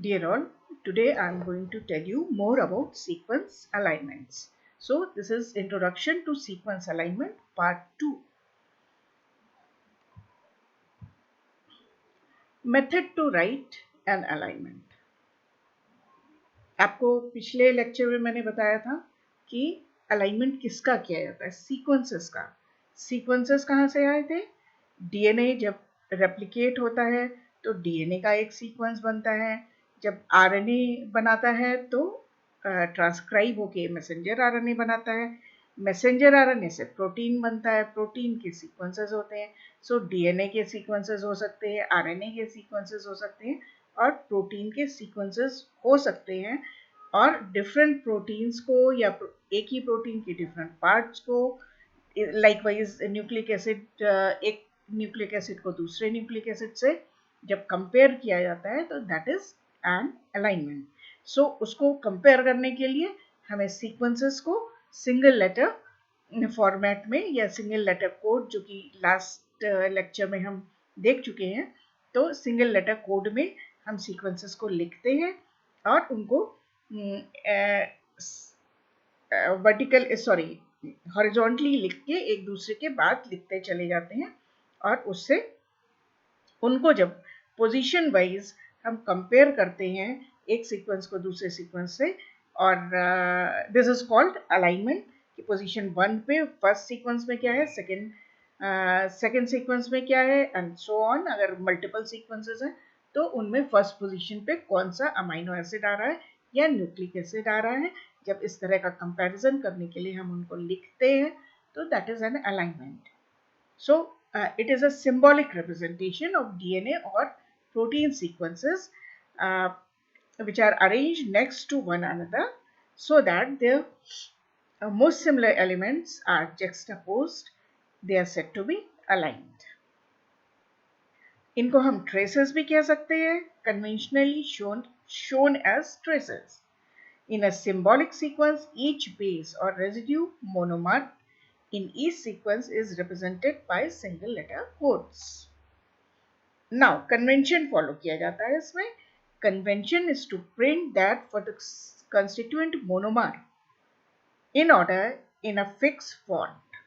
Dear all, today I am going to tell you more about sequence alignments. So this is Introduction to Sequence Alignment Part 2. Method to write an alignment. आपको पिछले lecture में मैंने बताया था कि alignment किसका किया जाता है, सीक्वेंसेस का। सीक्वेंसेस कहाँ से आए थे? डीएनए जब रेप्लिकेट होता है तो डीएनए का एक सीक्वेंस बनता है, जब आरएनए बनाता है तो ट्रांसक्राइब होके मैसेंजर आरएनए बनाता है, मैसेंजर आरएनए से प्रोटीन बनता है, प्रोटीन के सीक्वेंसेस होते हैं। सो डीएनए के सीक्वेंसेस हो सकते हैं, आरएनए के सीक्वेंसेस हो सकते हैं और प्रोटीन के सीक्वेंसेस हो सकते हैं, और डिफरेंट प्रोटीन्स को या एक ही प्रोटीन के डिफरेंट पार्ट्स को, लाइकवाइज न्यूक्लिक एसिड, एक न्यूक्लिक एसिड को दूसरे न्यूक्लिक एसिड से जब कंपेयर किया जाता है तो दैट इज एन अलाइनमेंट। सो उसको कंपेयर करने के लिए हमें सीक्वेंसेस को सिंगल लेटर फॉर्मेट में या सिंगल लेटर कोड, जो कि लास्ट लेक्चर में हम देख चुके हैं, तो सिंगल लेटर कोड में हम सीक्वेंसेस को लिखते हैं और उनको हॉरिजॉन्टली लिख के एक दूसरे के बाद लिखते चले जाते हैं, और उससे उनको जब पोजीशन वाइज हम कंपेयर करते हैं एक सीक्वेंस को दूसरे सीक्वेंस से, और दिस इज कॉल्ड अलाइनमेंट। कि पोजीशन 1 पे फर्स्ट सीक्वेंस में क्या है, सेकेंड सीक्वेंस में क्या है, एंड सो ऑन। अगर मल्टीपल सीक्वेंसेस हैं तो उनमें फर्स्ट पोजीशन पे कौन सा अमाइनो एसिड आ रहा है या न्यूक्लिक एसिड आ रहा है, जब इस तरह का कंपैरिजन करने के लिए हम उनको लिखते हैं तो that is an alignment. So it is a symbolic representation of DNA or protein sequences which are arranged next to one another so that their most similar elements are juxtaposed. They are said to be aligned. इनको हम traces भी कह सकते हैं, conventionally shown as traces. In a symbolic sequence, each base or residue monomer in each sequence is represented by single letter codes. Now, convention follow किया जाता है इसमें. Convention is to print that for the constituent monomer in order in a fixed font.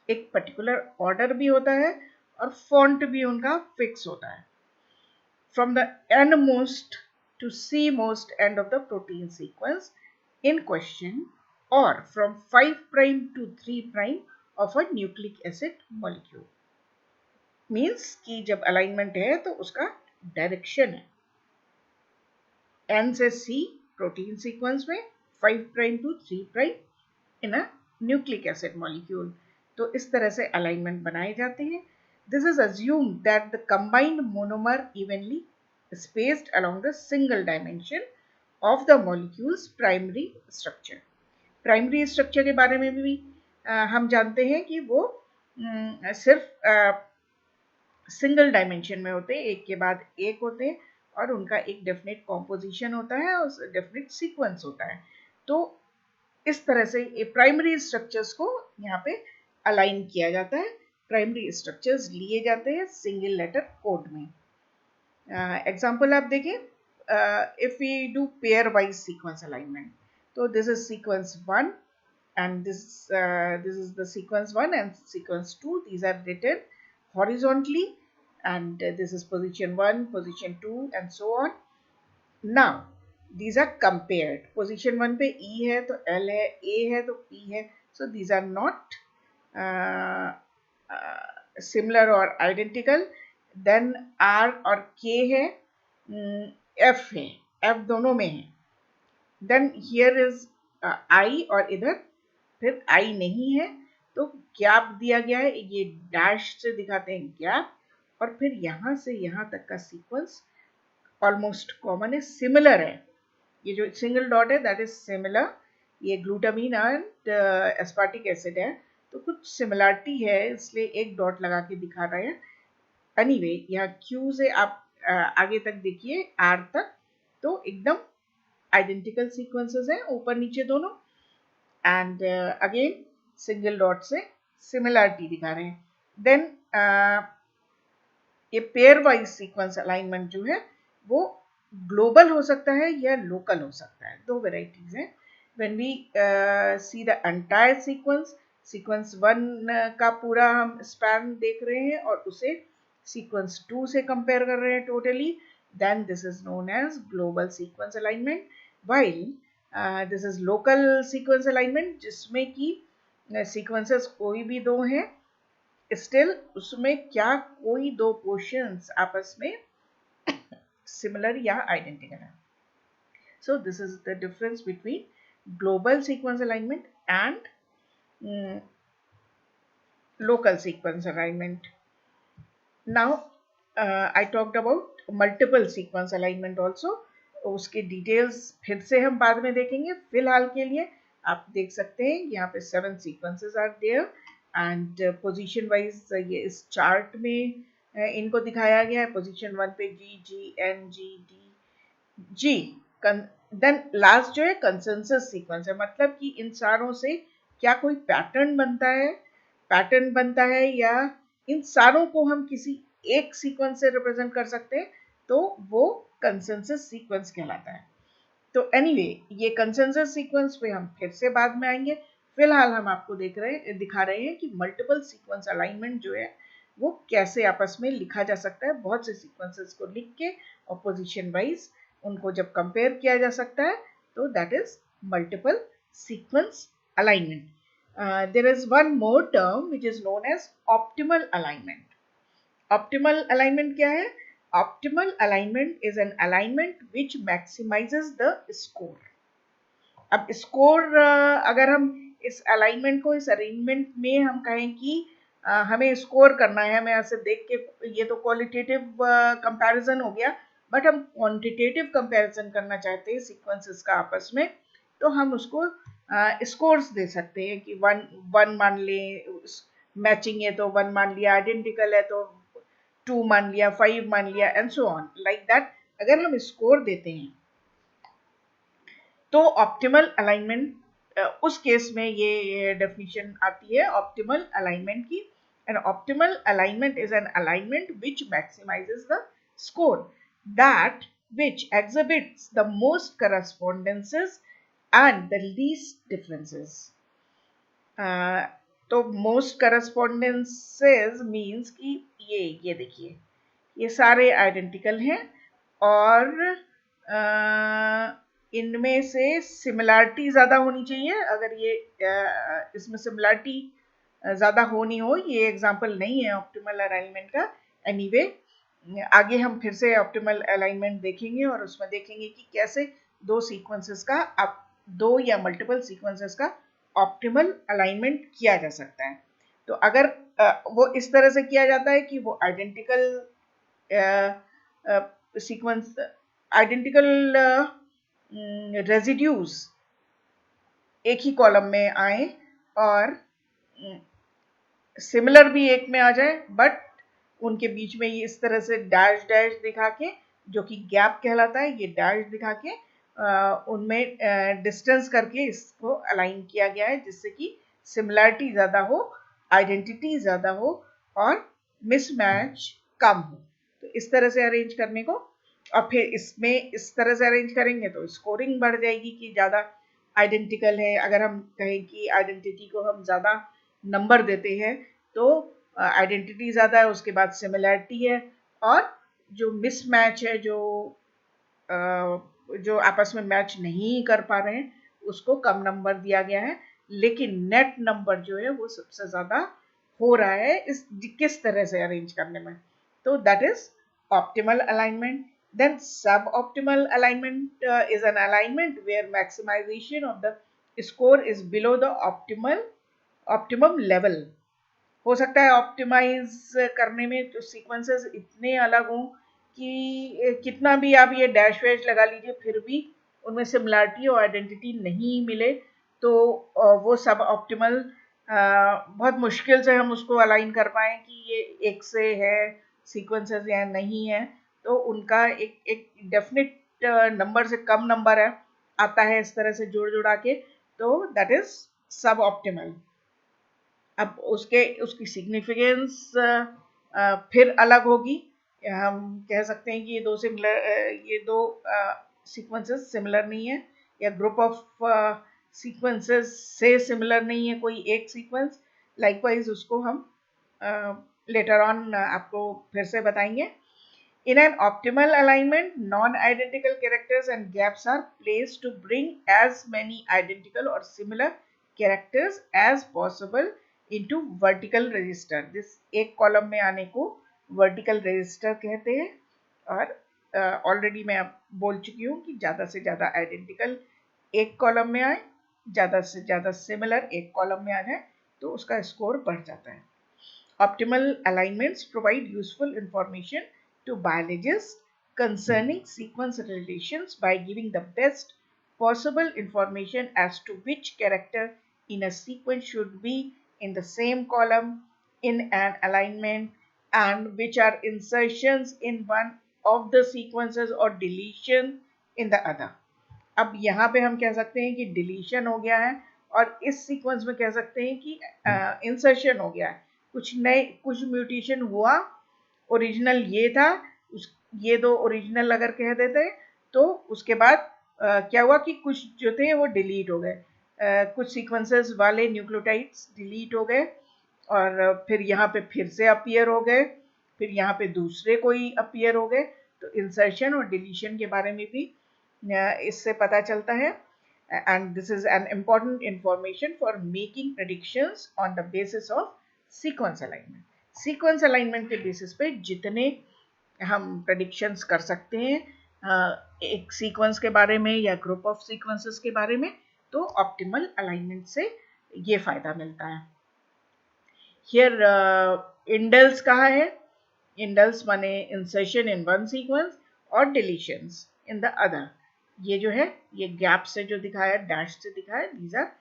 एक particular order भी होता है और font भी उनका fix होता है. From the N-most to C-most end of the protein sequence in question, or from 5' to 3' of a nucleic acid molecule. Means कि जब alignment है तो उसका direction है N से C protein sequence में, 5' to 3' in a nucleic acid molecule. तो इस तरह से alignment बनाए जाते हैं. This is assumed that the combined monomer evenly spaced along the single dimension of the molecule's primary structure. Primary structure के बारे में भी हम जानते हैं कि वो सिर्फ सिंगल डायमेंशन में होते हैं, एक के बाद एक होते हैं, और उनका एक डेफिनेट कॉम्पोजिशन होता है और डेफिनेट सीक्वेंस होता है. तो इस तरह से ये प्राइमरी स्ट्रक्चर्स को यहाँ पे अलाइन किया जाता है. प्राइमरी स्ट्रक्चर्स लिए जाते हैं सिंगल लेटर कोड में. एग्जाम्पल आप देखें, if we do pairwise sequence alignment, तो this is sequence 1 and this is the sequence 1 and sequence 2. These are written horizontally, and this is position 1, position 2, and so on. Now these are compared. Position 1 पे E है तो L है, A है तो P है. So these are not similar or identical. Then R और K है, F है, F दोनों में है. Then here is I, और इधर फिर I नहीं है तो गैप दिया गया है, ये डैश से दिखाते हैं गैप, और फिर यहाँ से यहाँ तक का सीक्वेंस ऑलमोस्ट कॉमन है, सिमिलर है. ये जो सिंगल डॉट है दैट इज सिमिलर. ये ग्लूटामीन एंड एस्पार्टिक एसिड है तो कुछ सिमिलरिटी है, इसलिए एक डॉट लगा के दिखा रहे हैं. एनीवे, यहाँ Q से आप आगे तक देखिए R तक, तो एकदम आइडेंटिकल सीक्वेंसेस हैं ऊपर नीचे दोनों, एंड अगेन सिंगल डॉट से सिमिलरिटी दिखा रहे हैं. देन ये पेयर वाइज सीक्वेंस अलाइनमेंट जो है वो ग्लोबल हो सकता है या लोकल हो सकता है, दो वेराइटीज हैं. When we see the entire sequence 1 का पूरा हम स्पैन देख रहे हैं और उसे सीक्वेंस 2 से कंपेयर कर रहे हैं totally, then this is known as global sequence alignment. While this is local sequence alignment, जिसमें कि सीक्वेंसेस कोई भी दो हैं, स्टिल उसमें क्या कोई दो पोर्शंस आपस में सिमिलर या आइडेंटिकल है. So this is the difference between global sequence alignment and mm, local sequence alignment. Now I talked about multiple sequence alignment also. उसके डिटेल्स फिर से हम बाद में देखेंगे. फिलहाल के लिए आप देख सकते हैं यहाँ पे 7 sequences are there and position wise ये इस चार्ट में इनको दिखाया गया है. पोजीशन 1 पे G देन लास्ट जो है कंसेंसस सीक्वेंस है, मतलब कि इन सारों से क्या कोई पैटर्न बनता है या इन सारों को हम किसी एक सीक्वेंस से रिप्रेजेंट कर सकते हैं, तो वो कंसेंसस सीक्वेंस कहलाता है. तो एनीवे ये कंसेंसस सीक्वेंस पे हम फिर से बाद में आएंगे. फिलहाल हम आपको दिखा रहे हैं कि मल्टीपल सीक्वेंस अलाइनमेंट जो है वो कैसे आपस में लिखा जा सकता है. बहुत से सीक्वेंसेस को लिख के और पोजीशन वाइज उनको जब कंपेयर किया जा सकता है, तो that is multiple sequence alignment. There is one more term which is known as optimal alignment. Optimal alignment क्या है? Optimal alignment is an alignment which maximizes the score. अब स्कोर अगर हम इस अलाइनमेंट को, इस अरेंजमेंट में हम कहें कि हमें स्कोर करना है, हमें ऐसे देख के, ये तो क्वालिटेटिव कंपैरिजन हो गया, बट हम क्वांटिटेटिव कंपैरिजन करना चाहते हैं सीक्वेंसेस का आपस में, तो हम उसको स्कोर्स दे सकते हैं कि वन मान लें मैचिंग है तो 1 मान लिया, आइडेंटिकल है तो 2 मान लिया, 5 मान लिया and so on like that. अगर हम स्कोर देते हैं तो ऑप्टिमल अलाइनमेंट, उस केस में ये डेफिनेशन आती है ऑप्टिमल अलाइनमेंट की. An optimal alignment is an alignment which maximizes the score, that which exhibits the most correspondences and the least differences. तो मोस्ट करस्पॉन्डेंसेस मीन्स कि ये देखिए ये सारे आइडेंटिकल हैं और इनमें से सिमिलैरिटी ज़्यादा होनी चाहिए. अगर ये इसमें सिमिलैरिटी ज़्यादा होनी हो, ये एग्जांपल नहीं है ऑप्टिमल अलाइनमेंट का. एनीवे आगे हम फिर से ऑप्टिमल अलाइनमेंट देखेंगे और उसमें देखेंगे कि कैसे दो या मल्टीपल सीक्वेंसेस का ऑप्टिमल अलाइनमेंट किया जा सकता है. तो अगर वो इस तरह से किया जाता है कि वो आइडेंटिकल सीक्वेंस, आइडेंटिकल रेजिड्यूज एक ही कॉलम में आए और सिमिलर भी एक में आ जाए, बट उनके बीच में ये इस तरह से डैश डैश दिखा के, जो कि गैप कहलाता है, ये डैश दिखा के उनमें डिस्टेंस करके इसको अलाइन किया गया है, जिससे कि सिमिलैरिटी ज़्यादा हो, आइडेंटिटी ज़्यादा हो और मिसमैच कम हो. तो इस तरह से अरेंज करने को, और फिर इसमें इस तरह से अरेंज करेंगे तो स्कोरिंग बढ़ जाएगी कि ज़्यादा आइडेंटिकल है. अगर हम कहें कि आइडेंटिटी को हम ज़्यादा नंबर देते हैं तो आइडेंटिटी ज़्यादा है, उसके बाद सिमिलैरिटी है, और जो मिसमैच है, जो आपस में मैच नहीं कर पा रहे हैं, उसको कम नंबर दिया गया है. लेकिन नेट नंबर जो है वो सबसे ज़्यादा हो रहा है इस किस तरह से अरेंज करने में. तो that is optimal alignment. Then suboptimal alignment is an alignment where maximization of the score is below the optimum level. हो सकता है ऑप्टिमाइज करने में तो सीक्वेंसेस इतने अलग हों कि कितना भी आप ये डैश वैश लगा लीजिए फिर भी उनमें सिमिलैरिटी और आइडेंटिटी नहीं मिले, तो वो सब ऑप्टिमल बहुत मुश्किल से हम उसको अलाइन कर पाएँ कि ये एक से है सीक्वेंसेस या नहीं है. तो उनका एक डेफिनेट नंबर से कम नंबर है आता है इस तरह से जुड़ा के, तो दैट इज सब ऑप्टिमल. अब उसकी सिग्निफिकेंस फिर अलग होगी. हम कह सकते हैं कि ये दो सीक्वेंसेस सिमिलर नहीं है, या ग्रुप ऑफ सीक्वेंसेस से सिमिलर नहीं है कोई एक सीक्वेंस। लाइकवाइज उसको हम लेटर ऑन आपको फिर से बताएंगे। In an optimal alignment, non-identical characters and gaps are placed to bring as many identical or similar characters as possible into vertical register. This एक कॉलम में आने को vertical register कहते हैं। और ऑलरेडी मैं अब बोल चुकी हूँ कि ज़्यादा से ज़्यादा आइडेंटिकल एक कॉलम में आए, ज़्यादा से ज़्यादा सिमिलर एक कॉलम में आ जाए तो उसका स्कोर बढ़ जाता है। Optimal alignments provide useful information to biologists concerning sequence relations by giving the best possible information as to which character in a sequence should be in the same column in an alignment, and which are insertions in one of the sequences or deletion in the other. अब यहाँ पे हम कह सकते हैं कि deletion हो गया है, और इस सीक्वेंस में कह सकते हैं कि इंसर्शन हो गया है, कुछ म्यूटेशन हुआ। ओरिजिनल ये था, ये दो ओरिजिनल अगर कह देते तो उसके बाद क्या हुआ कि कुछ जो थे वो डिलीट हो गए, कुछ सीक्वेंसेस वाले न्यूक्लियोटाइड्स डिलीट हो गए, और फिर यहाँ पे फिर से अपीयर हो गए, फिर यहाँ पे दूसरे कोई अपीयर हो गए। तो इंसर्शन और डिलीशन के बारे में भी इससे पता चलता है। And this is an important information for making predictions on the basis of sequence alignment. Sequence alignment के बेसिस पे जितने हम प्रेडिक्शंस कर सकते हैं एक सीक्वेंस के बारे में या ग्रुप ऑफ सीक्वेंसेस के बारे में, तो ऑप्टिमल अलाइनमेंट से ये फायदा मिलता है। हियर इंडल्स कहा है, इंडल्स माने इंसर्शन इन वन सीक्वेंस और डिलीशंस इन द अदर। ये जो है ये गैप से जो दिखाया, डैश से दिखाया, these are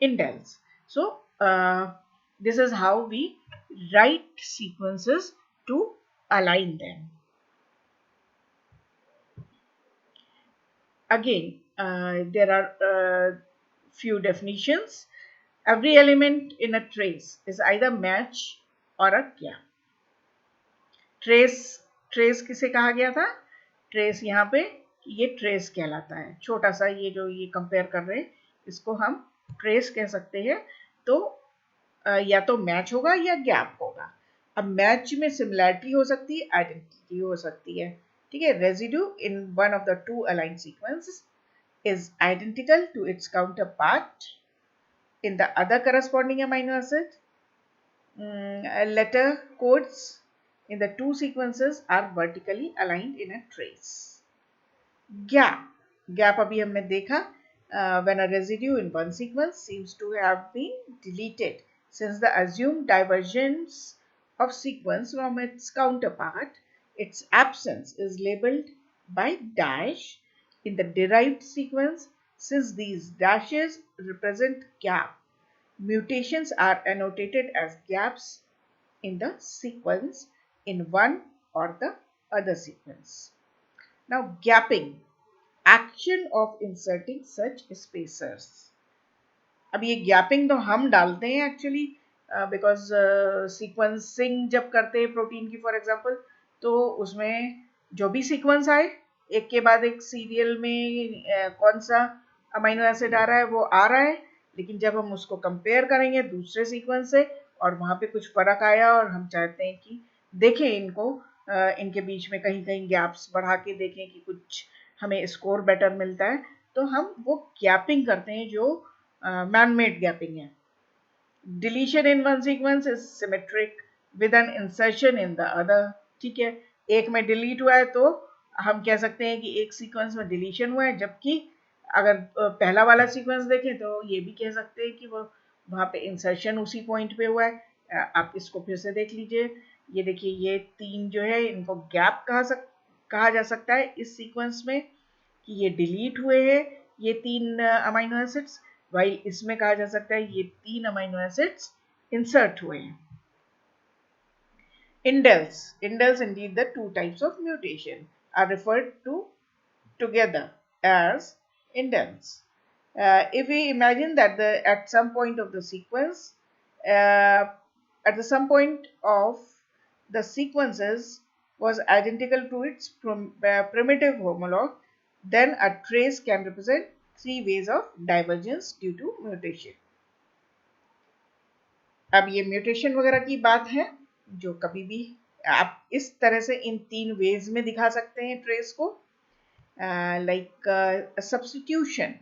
indels. So this is how we write sequences to align them. Again, there are few definitions. Every element in a trace is either match or a gap. Trace किसे कहा गया था? Trace यहाँ पे ये trace कहलाता है। छोटा सा ये जो ये कंपेयर कर रहे हैं इसको हम ट्रेस कह सकते हैं। तो या तो मैच होगा या गैप होगा। अब मैच में सिमिलैरिटी हो सकती है, आइडेंटिटी हो सकती है। ठीक है, residue in one of the two align sequence is identical to its counterpart in the other corresponding amino acid. Letter codes in the two sequences are vertically aligned in a trace. Gap अभी हमने देखा, when a residue in one sequence seems to have been deleted since the assumed divergence of sequence from its counterpart, its absence is labeled by dash in the derived sequence. Since these dashes represent gap, mutations are annotated as gaps in the sequence in one or the other sequence. Now, gapping, action of inserting such spacers. अब ये gapping तो हम डालते हैं actually, because sequencing जब करते हैं protein की फॉर एग्जांपल, तो उसमें जो भी सीक्वेंस आए एक के बाद एक सीरियल में कौन सा अमीनो एसिड आ रहा है वो आ रहा है, लेकिन जब हम उसको कंपेयर करेंगे दूसरे सीक्वेंस से और वहाँ पे कुछ फर्क आया और हम चाहते हैं कि देखें इनको, इनके बीच में कहीं कहीं गैप्स बढ़ा के देखें कि कुछ हमें स्कोर बेटर मिलता है, तो हम वो गैपिंग करते हैं जो man-made गैपिंग है। Deletion in one sequence is symmetric with an insertion in the other. ठीक है, एक में डिलीट हुआ है तो हम कह सकते हैं कि एक सीक्वेंस में डिलीशन हुआ है, जबकि अगर पहला वाला सीक्वेंस देखें तो ये भी कह सकते हैं कि वो वहाँ पे इंसर्शन उसी पॉइंट पे हुआ है। आप इसको फिर से देख लीजिए, ये देखिए ये तीन जो है इनको गैप कहा जा सकता है इस सीक्वेंस में, कि ये डिलीट हुए हैं ये तीन अमीनो एसिड्स, वाइल इसमें कहा जा सकता है ये तीन अमीनो एसिड्स इंसर्ट हुए हैं। Indels, indeed the two types of mutation are referred to together as indels. If we imagine that at some point of the sequence, at some point of the sequences, was identical to its primitive homologue, then a trace can represent 3 ways of divergence due to mutation. अब ये mutation वगैरह की बात है जो कभी भी आप इस तरह से इन 3 वेज में दिखा सकते हैं ट्रेस को, लाइक सब्स्टिट्यूशन।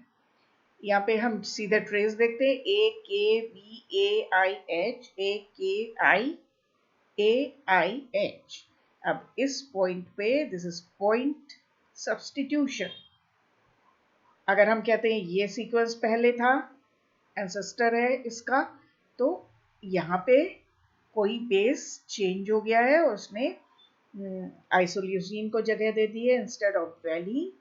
यहाँ पे हम सीधे ट्रेस देखते हैं AKVAIH AKIAIH। अब इस पॉइंट पे दिस इज पॉइंट सब्स्टिट्यूशन। अगर हम कहते हैं ये सीक्वेंस पहले था, एंसेस्टर है इसका, तो यहाँ पे कोई बेस चेंज हो गया है और उसने आइसोल्यूसिन को जगह दे दी है इंस्टेड ऑफ वैलीन,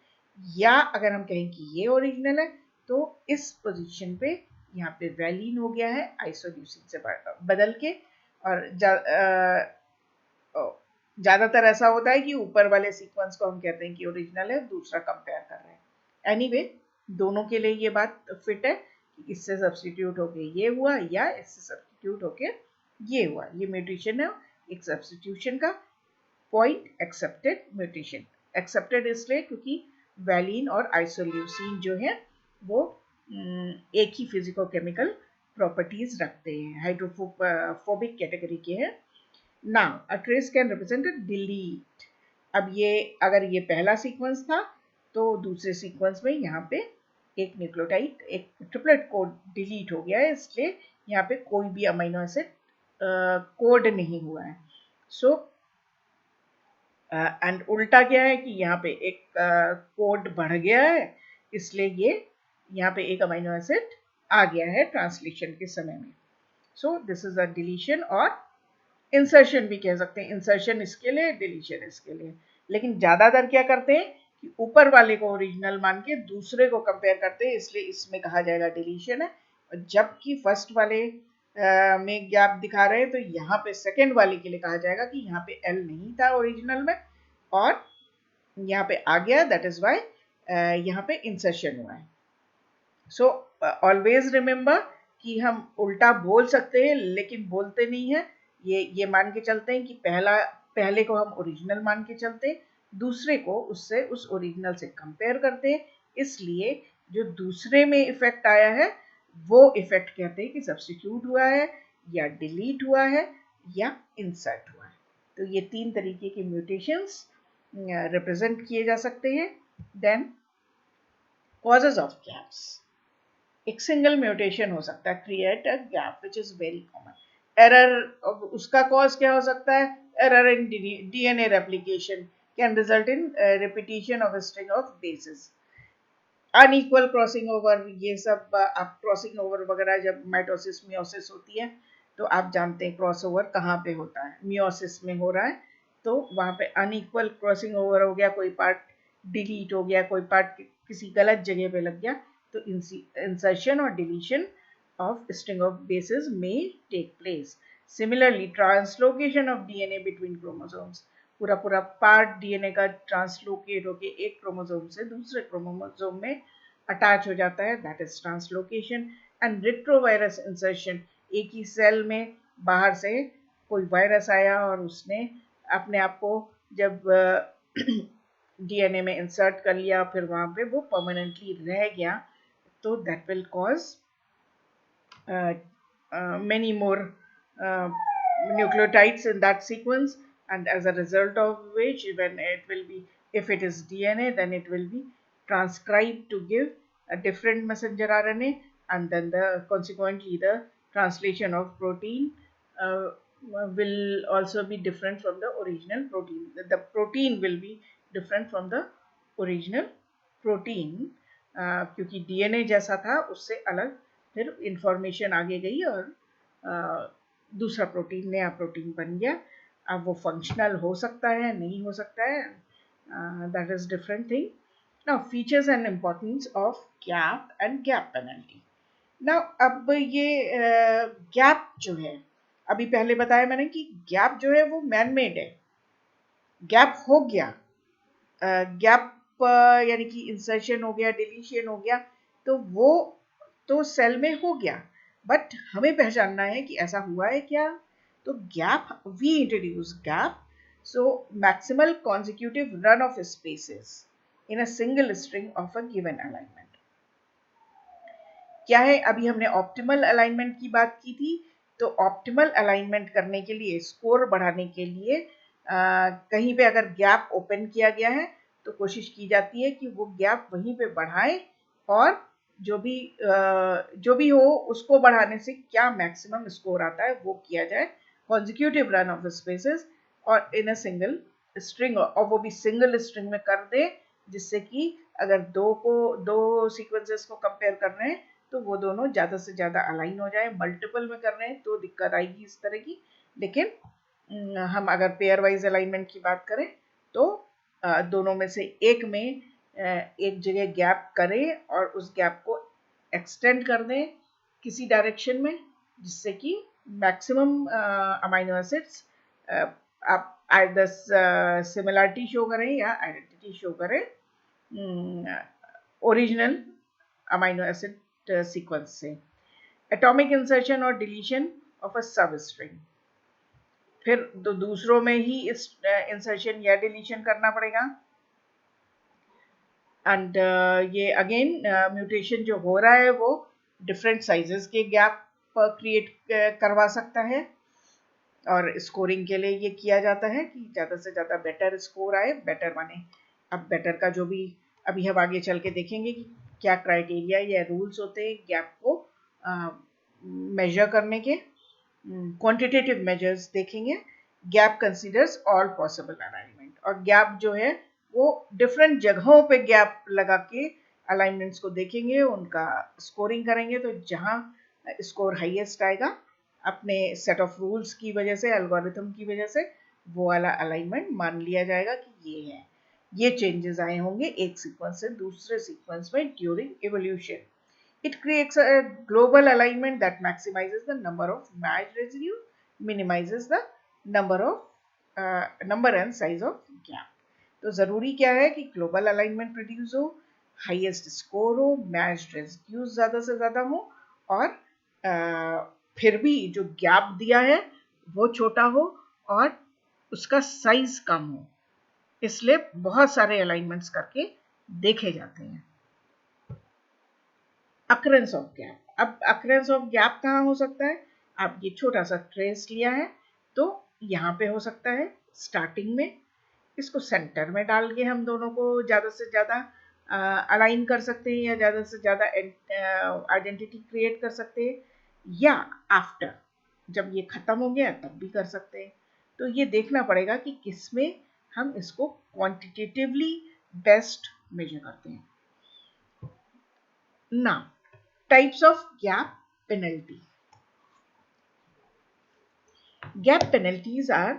या अगर हम कहें कि ये ओरिजिनल है तो इस पोजीशन पे यहाँ पे वैलीन हो गया है आइसोल्यूसिन से बदल के। और ज़्यादातर ऐसा होता है कि ऊपर वाले सीक्वेंस को हम कहते हैं कि ओरिजिनल है, दूसरा कंपेयर कर रहे हैं। एनीवे, दोनों के लिए ये बात फिट है कि इससे सब्स्टिट्यूट होके ये हुआ या इससे सब्स्टिट्यूट होके ये हुआ। ये म्यूटेशन है एक सब्स्टिट्यूशन का, पॉइंट एक्सेप्टेड म्यूटेशन। एक्सेप्टेड इसलिए क्योंकि वैलीन और आइसोल्यूसिन जो है वो एक ही फिजिको-केमिकल प्रॉपर्टीज रखते हैं, हाइड्रोफोबिक कैटेगरी के हैं। Now a trace can represent a delete. अब ये अगर ये पहला सीक्वेंस था तो दूसरे सीक्वेंस में यहाँ पे एक न्यूक्लियोटाइड, एक ट्रिपलेट कोड डिलीट हो गया है, इसलिए यहाँ पे कोई भी अमीनो एसिड कोड नहीं हुआ है। सो एंड उल्टा क्या है कि यहाँ पे एक कोड बढ़ गया है, इसलिए ये यहाँ पे एक अमीनो एसिड आ गया है ट्रांसलेशन के समय में। So this is a deletion, और इंसर्शन भी कह सकते हैं। इंसर्शन इसके लिए, डिलीशन इसके लिए। लेकिन ज्यादातर क्या करते हैं कि ऊपर वाले को ओरिजिनल मान के दूसरे को कंपेयर करते हैं, इसलिए इसमें कहा जाएगा डिलीशन है। जबकि फर्स्ट वाले में गैप दिखा रहे हैं तो यहाँ पे सेकेंड वाले के लिए कहा जाएगा कि यहाँ पे एल नहीं था ओरिजिनल में और यहाँ पे आ गया, दैट इज वाई यहाँ पे इंसर्शन हुआ है। सो ऑलवेज रिमेंबर कि हम उल्टा बोल सकते हैं लेकिन बोलते नहीं है। ये मान के चलते हैं कि पहले को हम ओरिजिनल मान के चलते हैं, दूसरे को उससे उस ओरिजिनल से कंपेयर करते हैं, इसलिए जो दूसरे में इफेक्ट आया है वो इफेक्ट कहते हैं कि सब्स्टिट्यूट हुआ है या डिलीट हुआ है या इंसर्ट हुआ है। तो ये 3 तरीके के म्यूटेशंस रिप्रेजेंट किए जा सकते हैं। Then causes of gaps. एक सिंगल म्यूटेशन हो सकता है create a gap which is very common. Error, उसका कॉज क्या हो सकता है? Error in DNA replication can result in repetition of a string of bases। Unequal crossing over, ये सब आप क्रॉसिंग ओवर वगैरह जब माइटोसिस मियोसिस होती है तो आप जानते हैं क्रॉस ओवर कहाँ पे होता है, मियोसिस में हो रहा है, तो वहाँ पे अनइक्वल क्रॉसिंग ओवर हो गया, कोई पार्ट डिलीट हो गया, कोई पार्ट किसी गलत जगह पे लग गया, तो इंसर्शन और deletion of string of bases may take place. Similarly, translocation of DNA between chromosomes, पूरा पार्ट डीएनए का ट्रांसलोकेट होके एक क्रोमोसोम से दूसरे क्रोमोसोम में अटैच हो जाता है, that is translocation. And retrovirus insertion, एक ही सेल में बाहर से कोई वायरस आया और उसने अपने आप को जब डीएनए में इंसर्ट कर लिया, फिर वहां पे वो परमानेंटली रह गया, तो that will cause many more nucleotides in that sequence, and as a result of which, when it will be, if it is DNA, then it will be transcribed to give a different messenger RNA, and then consequently the translation of protein will also be different from the original protein. The protein will be different from the original protein, क्योंकि DNA जैसा था उससे अलग फिर information आगे गई और दूसरा प्रोटीन, नया प्रोटीन बन गया। अब वो फंक्शनल हो सकता है, नहीं हो सकता है, that is different thing. Now features and importance of gap and gap penalty. Now अब ये गैप जो है, अभी पहले बताया मैंने कि गैप जो है वो मैन मेड है। गैप हो गया, गैप यानी कि इंसर्शन हो गया, डिलीशन हो गया, तो वो तो सेल में हो गया, बट हमें पहचानना है कि ऐसा हुआ है क्या। तो gap, we introduce gap So maximal consecutive run of spaces in a single string of a given alignment. क्या है, अभी हमने ऑप्टिमल अलाइनमेंट की बात की थी, तो ऑप्टिमल अलाइनमेंट करने के लिए, स्कोर बढ़ाने के लिए कहीं पे अगर गैप ओपन किया गया है तो कोशिश की जाती है कि वो गैप वहीं पे बढ़ाएं और जो भी हो उसको बढ़ाने से क्या मैक्सिमम स्कोर आता है वो किया जाए, कॉन्जिक्यूटिव रन ऑफ स्पेसेस और इन अ सिंगल स्ट्रिंग, और वो भी सिंगल स्ट्रिंग में कर दे, जिससे कि अगर दो सीक्वेंसेस को कंपेयर कर रहे हैं तो वो दोनों ज़्यादा से ज़्यादा अलाइन हो जाए। मल्टीपल में कर रहे हैं तो दिक्कत आएगी इस तरह की, लेकिन हम अगर पेयर वाइज अलाइनमेंट की बात करें तो दोनों में से एक में एक जगह गैप करें और उस गैप को एक्सटेंड कर दें किसी डायरेक्शन में, जिससे कि मैक्सिमम अमाइनो एसिड्स आप आइदर सिमिलरिटी शो करें या आइडेंटिटी शो करें ओरिजिनल अमाइनो एसिड सीक्वेंस से। एटॉमिक इंसर्शन और डिलीशन ऑफ अ सब स्ट्रिंग, फिर तो दूसरों में ही इस इंसर्शन या डिलीशन करना पड़ेगा। एंड ये अगेन म्यूटेशन जो हो रहा है वो डिफरेंट साइजेस के गैप क्रिएट करवा सकता है, और स्कोरिंग के लिए ये किया जाता है कि ज़्यादा से ज़्यादा बेटर स्कोर आए। बेटर माने, अब बेटर का जो भी अभी हम आगे चल के देखेंगे कि क्या क्राइटेरिया या रूल्स होते हैं गैप को मेजर करने के। क्वांटिटेटिव मेजर्स देखेंगे। Gap considers all possible alignment, और गैप जो है वो डिफरेंट जगहों पे गैप लगा के अलाइनमेंट्स को देखेंगे, उनका स्कोरिंग करेंगे, तो जहाँ स्कोर हाईएस्ट आएगा अपने सेट ऑफ रूल्स की वजह से, एल्गोरिथम की वजह से, वो वाला अलाइनमेंट मान लिया जाएगा कि ये है। ये चेंजेस आए होंगे एक सीक्वेंस से दूसरे सीक्वेंस में during evolution. It creates a global alignment that maximizes the number of matched residue, minimizes the number and size of gap. तो जरूरी क्या है कि ग्लोबल अलाइनमेंट प्रोड्यूस हो, हाईएस्ट स्कोर हो, मैच्ड रेजिड्यूज ज्यादा से ज्यादा हो, और फिर भी जो गैप दिया है वो छोटा हो और उसका साइज कम हो। इसलिए बहुत सारे अलाइनमेंट्स करके देखे जाते हैं। अकरेंस ऑफ गैप, अब अकरेंस ऑफ गैप कहाँ हो सकता है? आप ये छोटा सा ट्रेस लिया है तो यहाँ पे हो सकता है स्टार्टिंग में, इसको सेंटर में डाल के हम दोनों को ज़्यादा से ज़्यादा अलाइन कर सकते हैं या ज़्यादा से ज़्यादा आइडेंटिटी क्रिएट कर सकते हैं, या आफ्टर जब ये ख़त्म हो गया तब भी कर सकते हैं। तो ये देखना पड़ेगा कि किस में हम इसको क्वांटिटेटिवली बेस्ट मेजर करते हैं। Now, types of gap penalty. Gap penalties are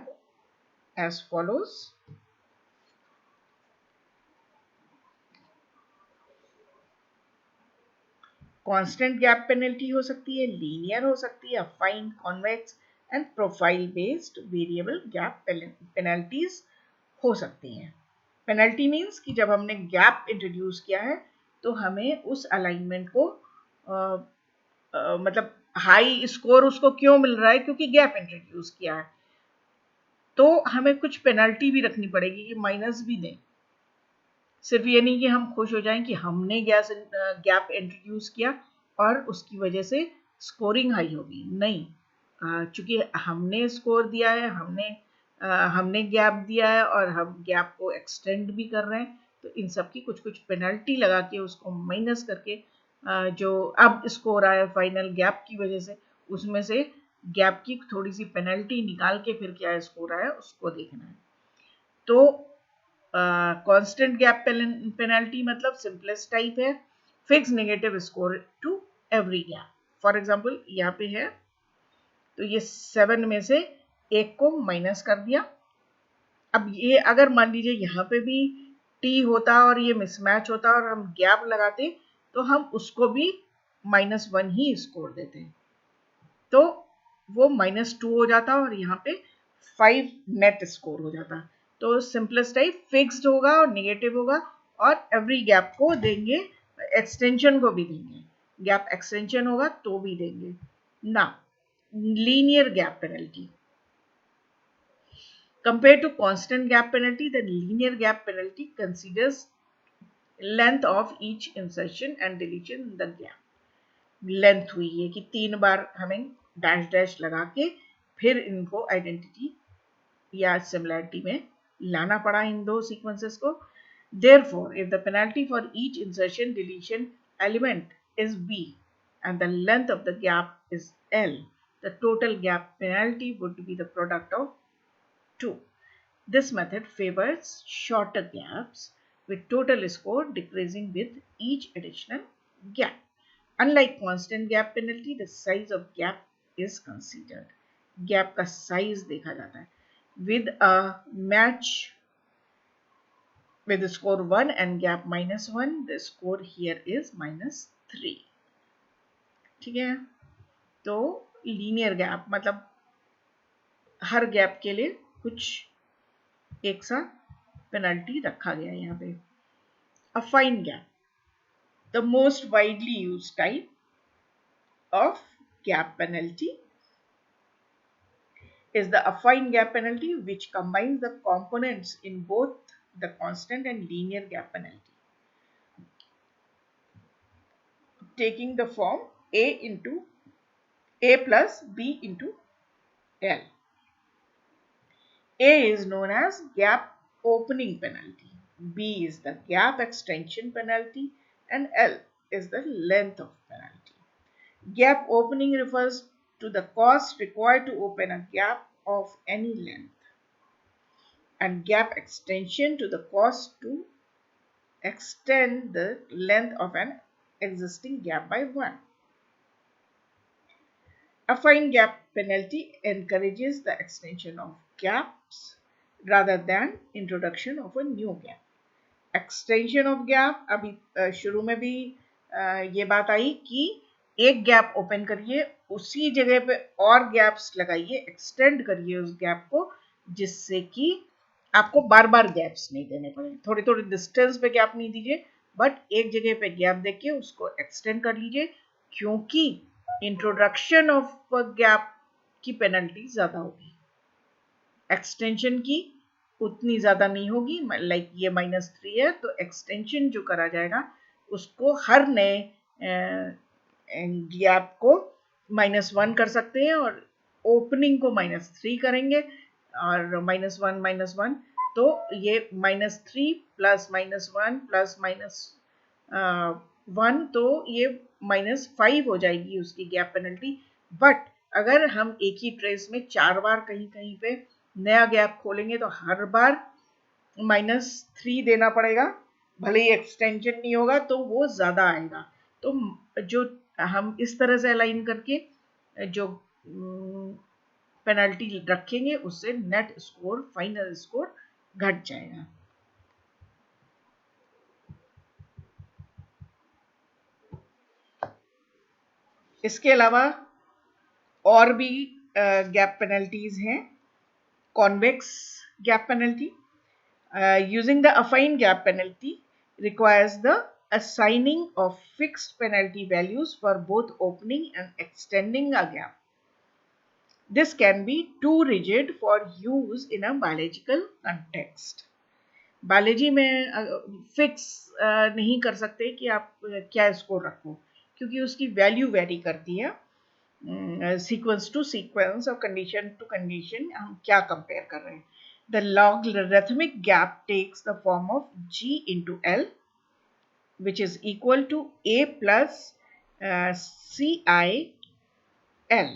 as follows. Constant gap penalty हो सकती है, linear हो सकती है, affine, convex and profile based variable gap penalties हो सकती हैं। पेनल्टी मीन्स कि जब हमने गैप इंट्रोड्यूस किया है तो हमें उस अलाइनमेंट को मतलब हाई स्कोर उसको क्यों मिल रहा है, क्योंकि गैप इंट्रोड्यूस किया है, तो हमें कुछ पेनल्टी भी रखनी पड़ेगी कि माइनस भी दें। सिर्फ ये नहीं कि हम खुश हो जाएं कि हमने गैप इंट्रोड्यूस किया और उसकी वजह से स्कोरिंग हाई होगी, नहीं, चूंकि हमने स्कोर दिया है, हमने गैप दिया है और हम गैप को एक्सटेंड भी कर रहे हैं, तो इन सब की कुछ कुछ पेनल्टी लगा के उसको माइनस करके जो अब स्कोर आया फाइनल गैप की वजह से, उसमें से गैप की थोड़ी सी पेनल्टी निकाल के फिर क्या स्कोर आया उसको देखना है। तो कांस्टेंट गैप पेनल्टी मतलब सिंपलेस्ट टाइप है, fix negative score to every gap. For example यहाँ पे है तो ये 7 में से एक को माइनस कर दिया। अब ये अगर मान लीजिए यहाँ पे भी टी होता और ये मिसमैच होता और हम गैप लगाते तो हम उसको भी -1 ही स्कोर देते, तो वो -2 हो जाता और यहाँ पे 5 नेट स्कोर हो जाता। तो सिंपलेस्ट टाइप फिक्स्ड होगा और नेगेटिव होगा, और एवरी गैप को देंगे, एक्सटेंशन को भी देंगे, गैप एक्सटेंशन होगा तो भी देंगे ना। Linear gap penalty, Compared to constant gap penalty, the linear gap penalty considers length of each insertion and deletion in the gap. Length हुई है कि 3 बार हमें डैश डैश लगा के फिर इनको आइडेंटिटी या सिमिलरिटी में लाना पड़ा इन दो सीक्वेंसेस को. Therefore, if the penalty for each insertion deletion element is b and the length of the gap is L, the total gap penalty would be the product of 2. This method favors shorter gaps with total score decreasing with each additional gap. Unlike constant gap penalty, the size of gap is considered. Gap का size देखा जाता है. With a match with the score 1 and gap -1, the score here is -3. ठीक है. तो linear gap मतलब हर gap के लिए कुछ एक सा पेनल्टी रखा गया है यहाँ पे. A fine gap, the most widely used type of gap penalty, is the affine gap penalty, which combines the components in both the constant and linear gap penalty, taking the form A plus B into L. A is known as gap opening penalty, B is the gap extension penalty, and L is the length of penalty. Gap opening refers to the cost required to open a gap of any length, and gap extension to the cost to extend the length of an existing gap by 1. Affine gap penalty encourages the extension of gaps rather than introduction of a new gap. Extension of gap, अभी शुरू में भी ये बात आई कि एक gap open करिए, उसी जगह पे और गैप्स लगाइए, एक्सटेंड करिए उस गैप को, जिससे कि आपको बार बार गैप्स नहीं देने पड़े. थोड़ी थोड़ी डिस्टेंस पे गैप नहीं दीजिए, बट एक जगह पे गैप देके उसको एक्सटेंड कर लीजिए, क्योंकि इंट्रोडक्शन ऑफ गैप की पेनल्टी ज्यादा होगी, एक्सटेंशन की उतनी ज्यादा नहीं होगी. लाइक ये -3 है, तो एक्सटेंशन जो करा जाएगा उसको हर नए गैप को -1 कर सकते हैं और ओपनिंग को -3 करेंगे, और -1 तो ये -3 प्लस -1 प्लस -1, तो ये -5 हो जाएगी उसकी गैप पेनल्टी. बट अगर हम एक ही ट्रेस में 4 बार कहीं कहीं पे नया गैप खोलेंगे तो हर बार -3 देना पड़ेगा, भले ही एक्सटेंशन नहीं होगा तो वो ज्यादा आएगा. तो जो हम इस तरह से अलाइन करके जो पेनल्टी रखेंगे उससे नेट स्कोर, फाइनल स्कोर घट जाएगा. इसके अलावा और भी गैप पेनल्टीज हैं. Convex gap penalty, using the affine gap penalty requires the assigning of fixed penalty values for both opening and extending a gap. This can be too rigid for use in a biological context. Biology में fix नहीं कर सकते कि आप क्या score रखो, क्योंकि उसकी वैल्यू वेरी करती है सीक्वेंस टू सीक्वेंस और कंडीशन टू कंडीशन. हम क्या कंपेयर कर रहे हैं. The logarithmic gap takes the form of G into L, which is equal to A plus CI L,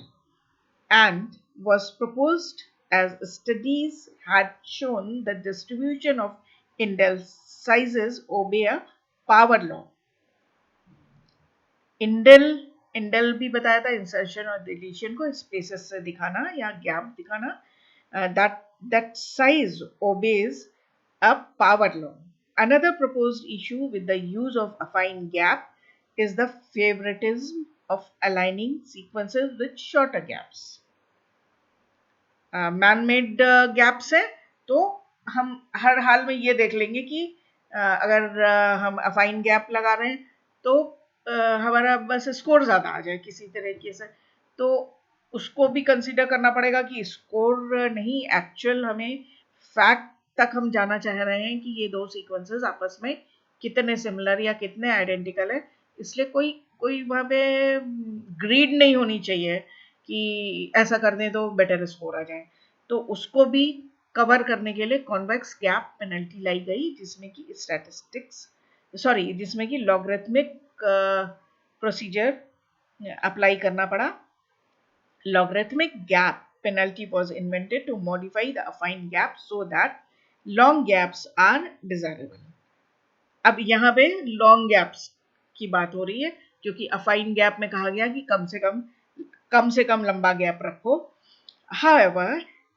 and was proposed as studies had shown the distribution of indel sizes obey a power law. Indel भी बताया था, insertion और deletion को spaces से दिखाना या gap दिखाना. that size obeys a power law. Another proposed issue with the use of affine gap is the favoritism of aligning sequences with shorter gaps. Man-made gaps है तो हम हर हाल में ये देख लेंगे कि अगर हम affine gap लगा रहे हैं तो हमारा बस स्कोर ज्यादा आ जाए किसी तरीके से, तो उसको भी कंसीडर करना पड़ेगा कि स्कोर नहीं, एक्चुअल हमें फैक्ट तक हम जाना चाह रहे हैं कि ये दो सीक्वेंसेस आपस में कितने सिमिलर या कितने आइडेंटिकल है, इसलिए कोई कोई वहाँ पे ग्रीड नहीं होनी चाहिए कि ऐसा कर दें तो बेटर स्कोर आ जाए। तो उसको भी कवर करने के लिए कॉन्वेक्स गैप पेनल्टी लाई गई, जिसमें कि जिसमें कि लॉगरिथमिक प्रोसीजर अप्लाई करना पड़ा। Logarithmic gap penalty was invented to modify the affine gap so that long gaps are desirable. अब यहाँ पे लॉन्ग गैप्स की बात हो रही है, जो कि अफाइन गैप में कहा गया कि कम से कम लंबा गैप रखो। However,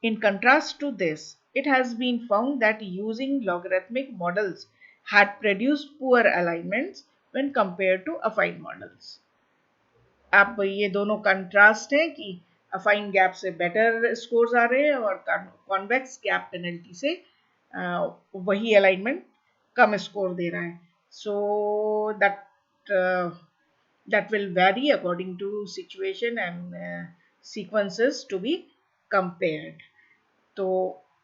in contrast to this, it has been found that using logarithmic models had produced poor alignments when compared to affine models. अब ये दोनों कंट्रास्ट है कि अफाइन गैप से बेटर स्कोर्स आ रहे हैं और कॉन्वेक्स गैप पेनल्टी से वही अलाइनमेंट कम स्कोर दे रहा है। सो that will vary according to situation and sequences to be compared. तो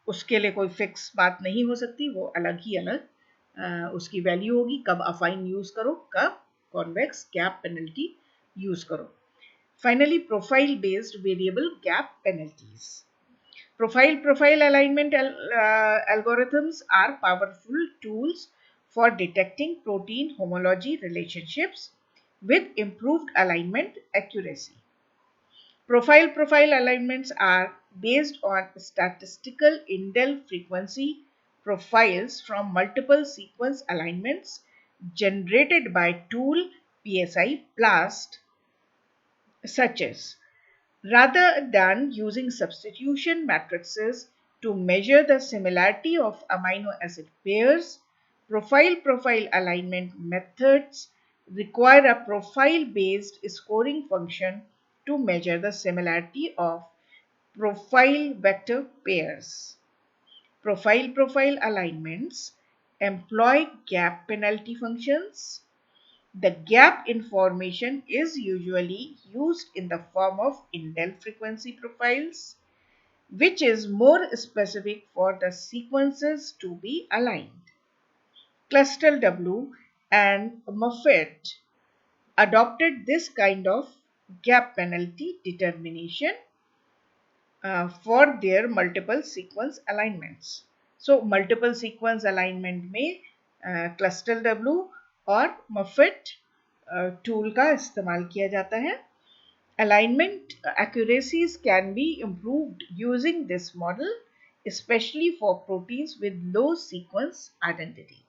उसके लिए कोई फिक्स बात नहीं हो सकती, वो अलग ही अलग उसकी वैल्यू होगी, कब अफाइन यूज करो, कब कॉन्वेक्स गैप पेनल्टी यूज करो। Finally, profile based variable gap penalties. Profile alignment algorithms are powerful tools for detecting protein homology relationships with improved alignment accuracy. Profile alignments are based on statistical indel frequency profiles from multiple sequence alignments generated by tool PSI Blast, such as, rather than using substitution matrices to measure the similarity of amino acid pairs, profile alignment methods require a profile-based scoring function to measure the similarity of profile vector pairs. Profile alignments employ gap penalty functions. The gap information is usually used in the form of indel frequency profiles, which is more specific for the sequences to be aligned. ClustalW and Moffett adopted this kind of gap penalty determination for their multiple sequence alignments. So multiple sequence alignment में ClustalW और Moffett tool का इस्तेमाल किया जाता है। Alignment accuracies can be improved using this model, especially for proteins with low sequence identity.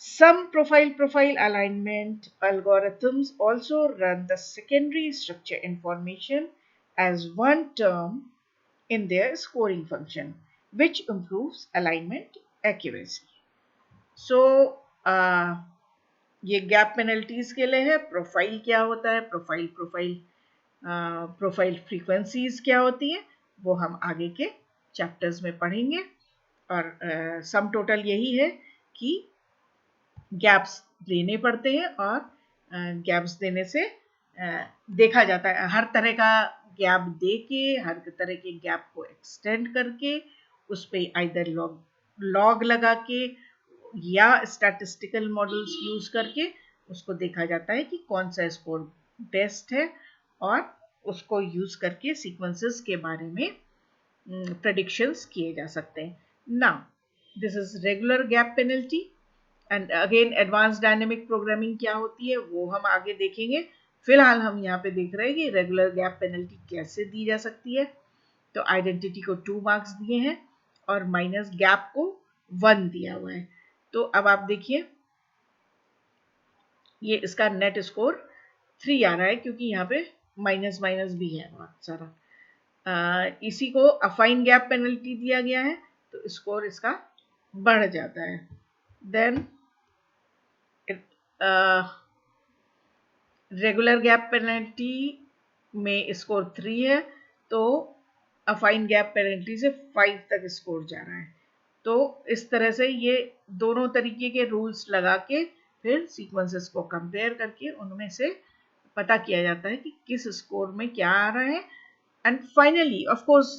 Some profile alignment algorithms also run the secondary structure information as one term in their scoring function, which improves alignment accuracy. So, ये gap penalties के लिए है। Profile क्या होता है, profile frequencies क्या होती है, वो हम आगे के चैप्टर्स में पढ़ेंगे। और सम टोटल यही है कि गैप्स देने पड़ते हैं और गैप्स देने से देखा जाता है, हर तरह का गैप दे के, हर तरह के गैप को एक्सटेंड करके, उस पर आइदर लॉग लगा के या स्टैटिस्टिकल मॉडल्स यूज करके उसको देखा जाता है कि कौन सा स्कोर बेस्ट है, और उसको यूज करके सीक्वेंसेस के बारे में प्रेडिक्शंस किए जा सकते हैं। Now this is regular gap penalty and again advance dynamic programming क्या होती है वो हम आगे देखेंगे। फिलहाल हम यहाँ पे देख रहे हैं कि रेगुलर गैप पेनल्टी कैसे दी जा सकती है। तो आइडेंटिटी को 2 मार्क्स दिए हैं और माइनस गैप को 1 दिया हुआ है। तो अब आप देखिए ये इसका नेट स्कोर 3 आ रहा है, क्योंकि यहाँ पे माइनस माइनस भी है बहुत सारा। इसी को अफाइन गैप पेनल्टी दिया गया है तो स्कोर इसका बढ़ जाता है। देन रेगुलर गैप पेनल्टी में स्कोर 3 है, तो अफाइन गैप पेनल्टी से 5 तक स्कोर जा रहा है। तो इस तरह से ये दोनों तरीके के रूल्स लगा के फिर सीक्वेंसेस को कंपेयर करके उनमें से पता किया जाता है कि किस स्कोर में क्या आ रहा है एंड फाइनली ऑफ कोर्स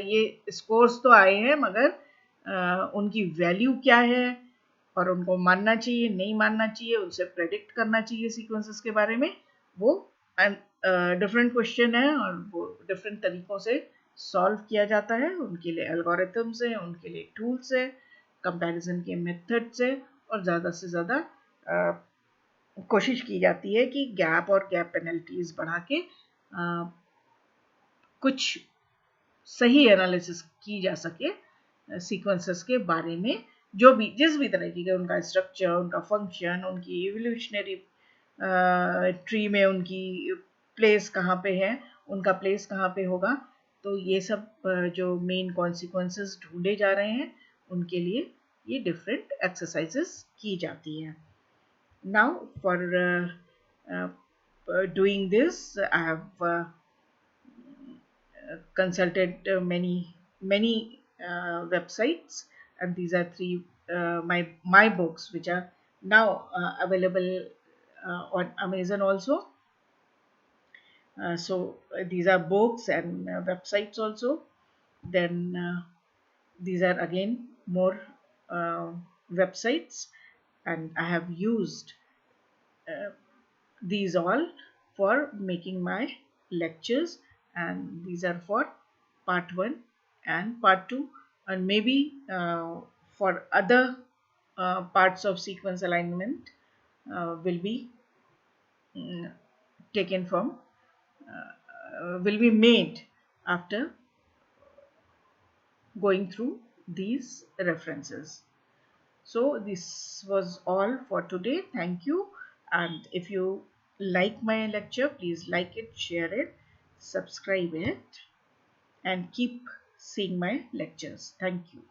ये स्कोर्स तो आए हैं, मगर उनकी वैल्यू क्या है और उनको मानना चाहिए नहीं मानना चाहिए, उनसे प्रेडिक्ट करना चाहिए सीक्वेंसेस के बारे में, वो डिफरेंट क्वेश्चन है और वो डिफरेंट तरीकों से सॉल्व किया जाता है। उनके लिए एल्गोरिथम्स हैं, उनके लिए टूल्स है, कंपैरिजन के मेथड्स है, और ज़्यादा से ज़्यादा कोशिश की जाती है कि गैप और गैप पेनल्टीज बढ़ा के कुछ सही एनालिसिस की जा सके सीक्वेंसेस के बारे में, जो भी जिस भी तरह की उनका स्ट्रक्चर, उनका फंक्शन, उनकी एवोल्यूशनरी ट्री में उनकी प्लेस कहाँ पे है, उनका प्लेस कहाँ पे होगा। तो ये सब जो मेन कॉन्सिक्वेंसेस ढूंढे जा रहे हैं उनके लिए ये डिफरेंट एक्सरसाइजेस की जाती हैं। Now for doing this, I have consulted many websites, and these are three my books which are now available on Amazon also. So these are books and websites also. Then these are again more websites, and I have used uh, these all for making my lectures, and these are for part 1 and part 2, and maybe for other parts of sequence alignment will be mm, taken from will be made after going through these references. So this was all for today. Thank you. And if you like my lecture, please like it, share it, subscribe it, and keep seeing my lectures. Thank you.